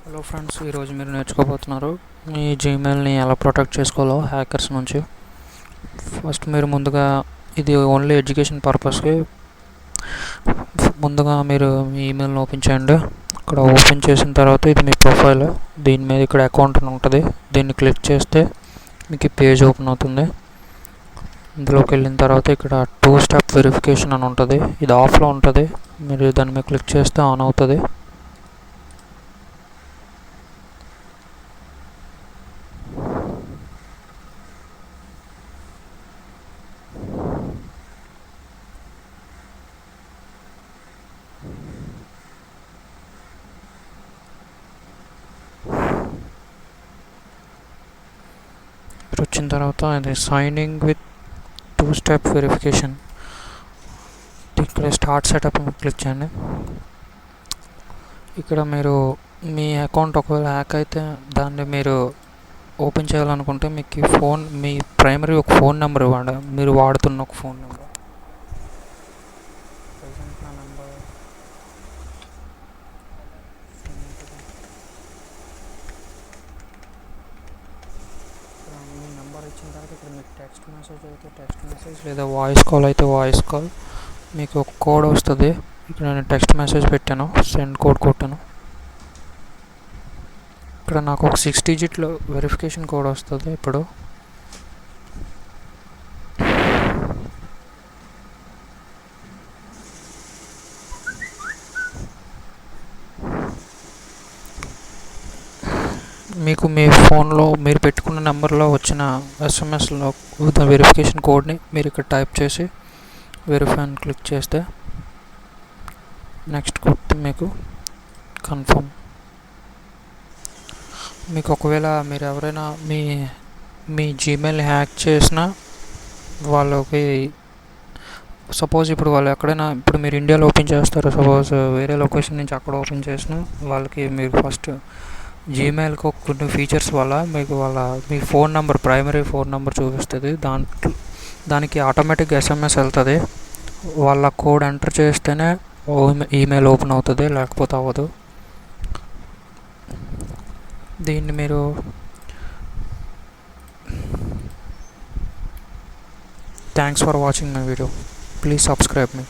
Hello friends, ఈరోజు మీరు నేర్చుకోబోతున్నారు మీ జీమెయిల్ని ఎలా ప్రొటెక్ట్ చేసుకోవాలో హ్యాకర్స్ నుంచి. ఫస్ట్ మీరు ముందుగా ఇది ఓన్లీ ఎడ్యుకేషన్ పర్పస్కి ముందుగా మీరు మీ ఈమెయిల్ని ఓపెన్ చేయండి. ఇక్కడ ఓపెన్ చేసిన తర్వాత ఇది మీ ప్రొఫైల్, దీని మీద ఇక్కడ అకౌంట్ అని ఉంటుంది. దీన్ని క్లిక్ చేస్తే మీకు ఈ పేజ్ ఓపెన్ అవుతుంది. ఇందులోకి వెళ్ళిన తర్వాత ఇక్కడ 2 స్టెప్ వెరిఫికేషన్ అని ఉంటుంది. ఇది ఆఫ్లో ఉంటుంది. మీరు దాని మీద క్లిక్ చేస్తే ఆన్ అవుతుంది. వచ్చిన తర్వాత ఇది సైనింగ్ విత్ 2 స్టెప్ వెరిఫికేషన్. ఇక్కడ స్టార్ట్ సెటప్ క్లిక్ చేయండి. ఇక్కడ మీరు మీ అకౌంట్ ఒకవేళ హ్యాక్ అయితే దాన్ని మీరు ఓపెన్ చేయాలనుకుంటే మీకు మీ ప్రైమరీ ఒక ఫోన్ నెంబర్ ఇవ్వండి. మీరు వాడుతున్న ఒక ఫోన్ నెంబర్. ప్రజెంట్ నా నెంబర్ మీ నెంబర్ ఇచ్చిన తర్వాత ఇక్కడ మీకు టెక్స్ట్ మెసేజ్ అయితే టెక్స్ట్ మెసేజ్, లేదా వాయిస్ కాల్ అయితే వాయిస్ కాల్. మీకు ఒక కోడ్ వస్తుంది. ఇక్కడ నేను టెక్స్ట్ మెసేజ్ పెట్టాను, సెండ్ కోడ్ కొట్టాను. ఇక్కడ నాకు ఒక 6 డిజిట్లో వెరిఫికేషన్ కోడ్ వస్తుంది. ఇప్పుడు మీకు మీ ఫోన్లో మీరు పెట్టుకున్న నెంబర్లో వచ్చిన ఎస్ఎంఎస్లో వెరిఫికేషన్ కోడ్ని మీరు ఇక్కడ టైప్ చేసి వెరిఫై అని క్లిక్ చేస్తే నెక్స్ట్ కొట్టి మీకు కన్ఫర్మ్. మీకు ఒకవేళ మీరు ఎవరైనా మీ జీమెయిల్ని హ్యాక్ చేసినా వాళ్ళకి సపోజ్ ఇప్పుడు వాళ్ళు ఎక్కడైనా ఇప్పుడు మీరు ఇండియాలో ఓపెన్ చేస్తారు, సపోజ్ వేరే లొకేషన్ నుంచి అక్కడ ఓపెన్ చేసినా వాళ్ళకి మీరు ఫస్ట్ జీమెయిల్కి కొన్ని ఫీచర్స్ వల్ల మీకు మీ phone number primary phone number చూపిస్తుంది. దానికి ఆటోమేటిక్గా ఎస్ఎంఎస్ వెళ్తుంది. వాళ్ళ కోడ్ ఎంటర్ చేస్తేనే ఈమెయిల్ ఓపెన్ అవుతుంది, లేకపోతే అవ్వదు. దీన్ని మీరు thanks for watching my video. Please subscribe me.